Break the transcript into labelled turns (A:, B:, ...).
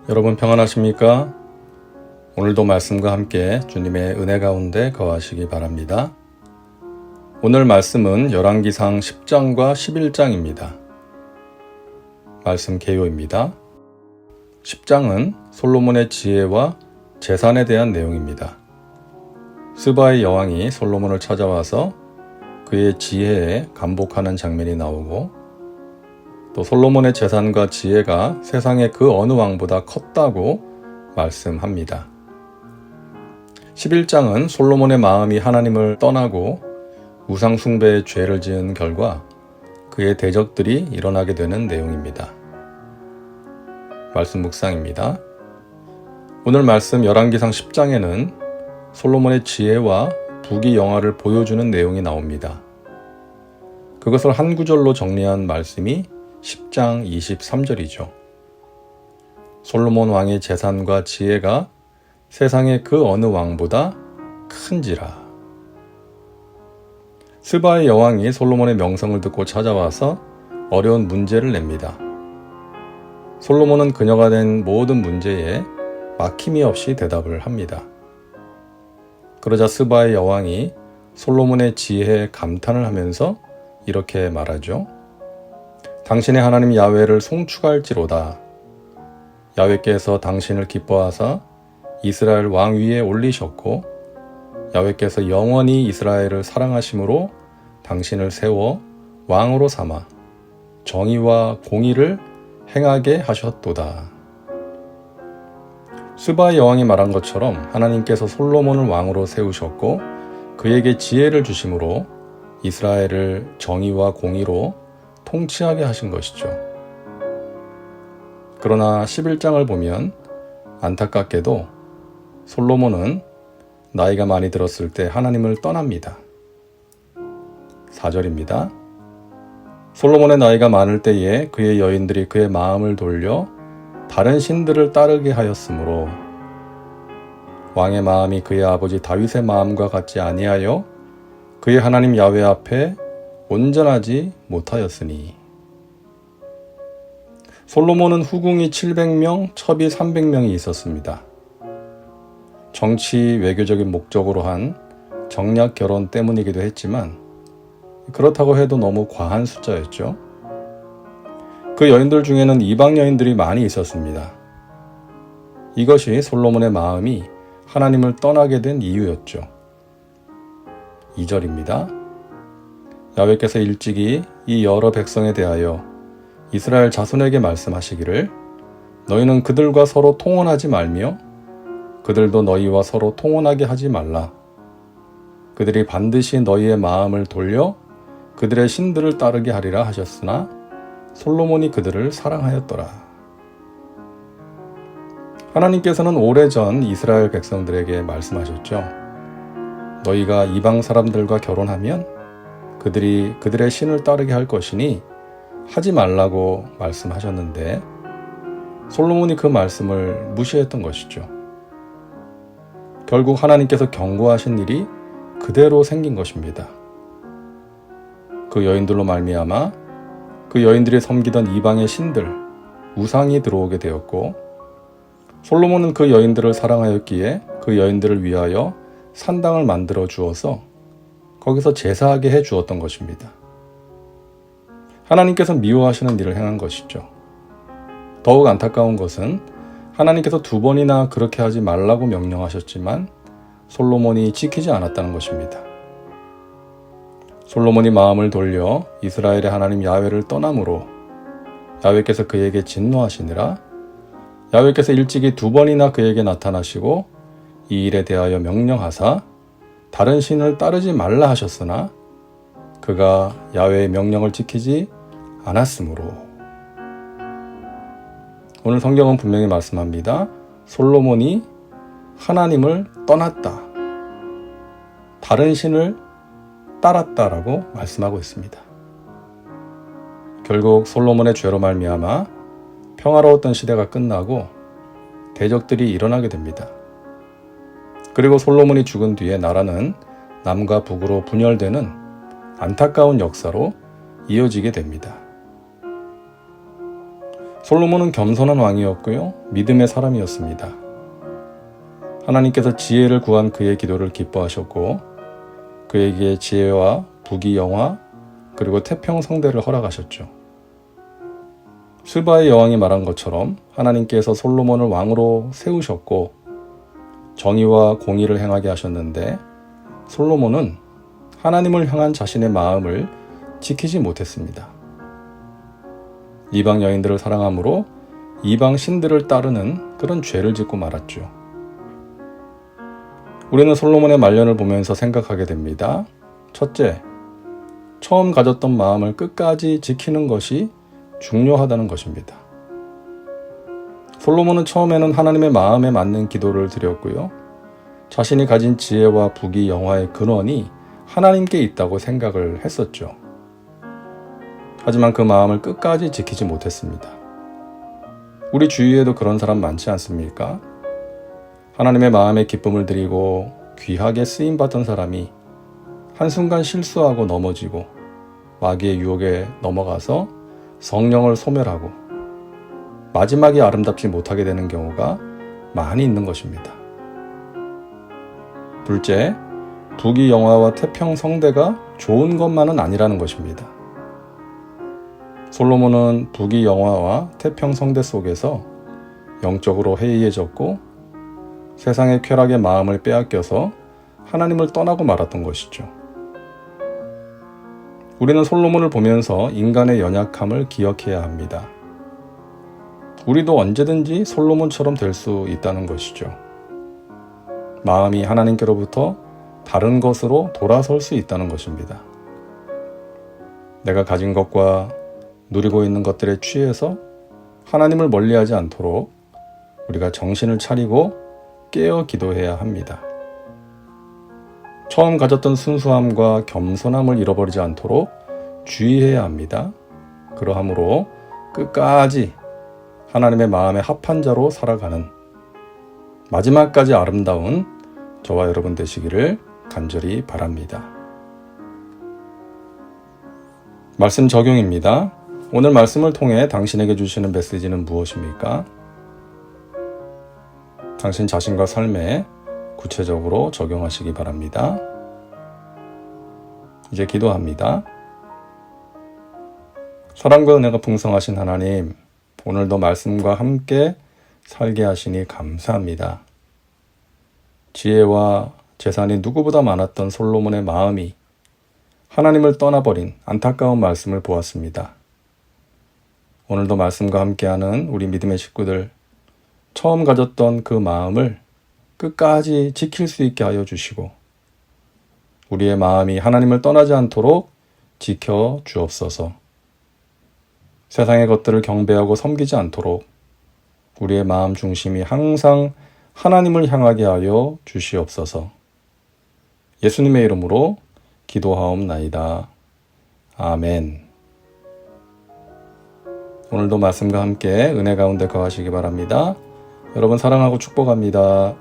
A: 여러분 평안하십니까? 오늘도 말씀과 함께 주님의 은혜 가운데 거하시기 바랍니다. 오늘 말씀은 열왕기상 10장과 11장입니다. 말씀 개요입니다. 10장은 솔로몬의 지혜와 재산에 대한 내용입니다. 스바의 여왕이 솔로몬을 찾아와서 그의 지혜에 감복하는 장면이 나오고, 또 솔로몬의 재산과 지혜가 세상의 그 어느 왕보다 컸다고 말씀합니다. 11장은 솔로몬의 마음이 하나님을 떠나고 우상 숭배의 죄를 지은 결과 그의 대적들이 일어나게 되는 내용입니다. 말씀 묵상입니다. 오늘 말씀 열왕기상 10장에는 솔로몬의 지혜와 부귀영화를 보여주는 내용이 나옵니다. 그것을 한 구절로 정리한 말씀이 10장 23절이죠. 솔로몬 왕의 재산과 지혜가 세상의 그 어느 왕보다 큰지라. 스바의 여왕이 솔로몬의 명성을 듣고 찾아와서 어려운 문제를 냅니다. 솔로몬은 그녀가 낸 모든 문제에 막힘이 없이 대답을 합니다. 그러자 스바의 여왕이 솔로몬의 지혜에 감탄을 하면서 이렇게 말하죠. 당신의 하나님 야훼를 송축할지로다. 야훼께서 당신을 기뻐하사 이스라엘 왕 위에 올리셨고, 야훼께서 영원히 이스라엘을 사랑하심으로 당신을 세워 왕으로 삼아 정의와 공의를 행하게 하셨도다. 스바의 여왕이 말한 것처럼 하나님께서 솔로몬을 왕으로 세우셨고 그에게 지혜를 주심으로 이스라엘을 정의와 공의로 통치하게 하신 것이죠. 그러나 11장을 보면 안타깝게도 솔로몬은 나이가 많이 들었을 때 하나님을 떠납니다. 4절입니다. 솔로몬의 나이가 많을 때에 그의 여인들이 그의 마음을 돌려 다른 신들을 따르게 하였으므로 왕의 마음이 그의 아버지 다윗의 마음과 같지 아니하여 그의 하나님 야훼 앞에 온전하지 못하였으니. 솔로몬은 후궁이 700명, 첩이 300명이 있었습니다. 정치 외교적인 목적으로 한 정략 결혼 때문이기도 했지만 그렇다고 해도 너무 과한 숫자였죠. 그 여인들 중에는 이방 여인들이 많이 있었습니다. 이것이 솔로몬의 마음이 하나님을 떠나게 된 이유였죠. 2절입니다. 야훼께서 일찍이 이 여러 백성에 대하여 이스라엘 자손에게 말씀하시기를 너희는 그들과 서로 통혼하지 말며 그들도 너희와 서로 통혼하게 하지 말라. 그들이 반드시 너희의 마음을 돌려 그들의 신들을 따르게 하리라 하셨으나 솔로몬이 그들을 사랑하였더라. 하나님께서는 오래전 이스라엘 백성들에게 말씀하셨죠. 너희가 이방 사람들과 결혼하면 그들이 그들의 신을 따르게 할 것이니 하지 말라고 말씀하셨는데 솔로몬이 그 말씀을 무시했던 것이죠. 결국 하나님께서 경고하신 일이 그대로 생긴 것입니다. 그 여인들로 말미암아 그 여인들이 섬기던 이방의 신들, 우상이 들어오게 되었고, 솔로몬은 그 여인들을 사랑하였기에 그 여인들을 위하여 산당을 만들어 주어서 거기서 제사하게 해 주었던 것입니다. 하나님께서 미워하시는 일을 행한 것이죠. 더욱 안타까운 것은 하나님께서 2번이나 그렇게 하지 말라고 명령하셨지만 솔로몬이 지키지 않았다는 것입니다. 솔로몬이 마음을 돌려 이스라엘의 하나님 야훼를 떠남으로 야훼께서 그에게 진노하시니라. 야훼께서 일찍이 2번이나 그에게 나타나시고 이 일에 대하여 명령하사 다른 신을 따르지 말라 하셨으나 그가 야훼의 명령을 지키지 않았으므로. 오늘 성경은 분명히 말씀합니다. 솔로몬이 하나님을 떠났다, 다른 신을 따랐다라고 말씀하고 있습니다. 결국 솔로몬의 죄로 말미암아 평화로웠던 시대가 끝나고 대적들이 일어나게 됩니다. 그리고 솔로몬이 죽은 뒤에 나라는 남과 북으로 분열되는 안타까운 역사로 이어지게 됩니다. 솔로몬은 겸손한 왕이었고요. 믿음의 사람이었습니다. 하나님께서 지혜를 구한 그의 기도를 기뻐하셨고 그에게 지혜와 부귀영화 그리고 태평성대를 허락하셨죠. 스바의 여왕이 말한 것처럼 하나님께서 솔로몬을 왕으로 세우셨고 정의와 공의를 행하게 하셨는데 솔로몬은 하나님을 향한 자신의 마음을 지키지 못했습니다. 이방 여인들을 사랑함으로 이방 신들을 따르는 그런 죄를 짓고 말았죠. 우리는 솔로몬의 말년을 보면서 생각하게 됩니다. 첫째, 처음 가졌던 마음을 끝까지 지키는 것이 중요하다는 것입니다. 솔로몬은 처음에는 하나님의 마음에 맞는 기도를 드렸고요. 자신이 가진 지혜와 부귀영화의 근원이 하나님께 있다고 생각을 했었죠. 하지만 그 마음을 끝까지 지키지 못했습니다. 우리 주위에도 그런 사람 많지 않습니까? 하나님의 마음에 기쁨을 드리고 귀하게 쓰임받던 사람이 한순간 실수하고 넘어지고 마귀의 유혹에 넘어가서 성령을 소멸하고 마지막이 아름답지 못하게 되는 경우가 많이 있는 것입니다. 둘째, 부귀영화와 태평성대가 좋은 것만은 아니라는 것입니다. 솔로몬은 부귀영화와 태평성대 속에서 영적으로 해이해졌고 세상의 쾌락의 마음을 빼앗겨서 하나님을 떠나고 말았던 것이죠. 우리는 솔로몬을 보면서 인간의 연약함을 기억해야 합니다. 우리도 언제든지 솔로몬처럼 될 수 있다는 것이죠. 마음이 하나님께로부터 다른 것으로 돌아설 수 있다는 것입니다. 내가 가진 것과 누리고 있는 것들에 취해서 하나님을 멀리하지 않도록 우리가 정신을 차리고 깨어 기도해야 합니다. 처음 가졌던 순수함과 겸손함을 잃어버리지 않도록 주의해야 합니다. 그러함으로 끝까지 하나님의 마음에 합한 자로 살아가는 마지막까지 아름다운 저와 여러분 되시기를 간절히 바랍니다. 말씀 적용입니다. 오늘 말씀을 통해 당신에게 주시는 메시지는 무엇입니까? 당신 자신과 삶에 구체적으로 적용하시기 바랍니다. 이제 기도합니다. 사랑과 은혜가 풍성하신 하나님, 오늘도 말씀과 함께 살게 하시니 감사합니다. 지혜와 재산이 누구보다 많았던 솔로몬의 마음이 하나님을 떠나버린 안타까운 말씀을 보았습니다. 오늘도 말씀과 함께하는 우리 믿음의 식구들, 처음 가졌던 그 마음을 끝까지 지킬 수 있게 하여 주시고 우리의 마음이 하나님을 떠나지 않도록 지켜 주옵소서. 세상의 것들을 경배하고 섬기지 않도록 우리의 마음 중심이 항상 하나님을 향하게 하여 주시옵소서. 예수님의 이름으로 기도하옵나이다. 아멘. 오늘도 말씀과 함께 은혜 가운데 거하시기 바랍니다. 여러분 사랑하고 축복합니다.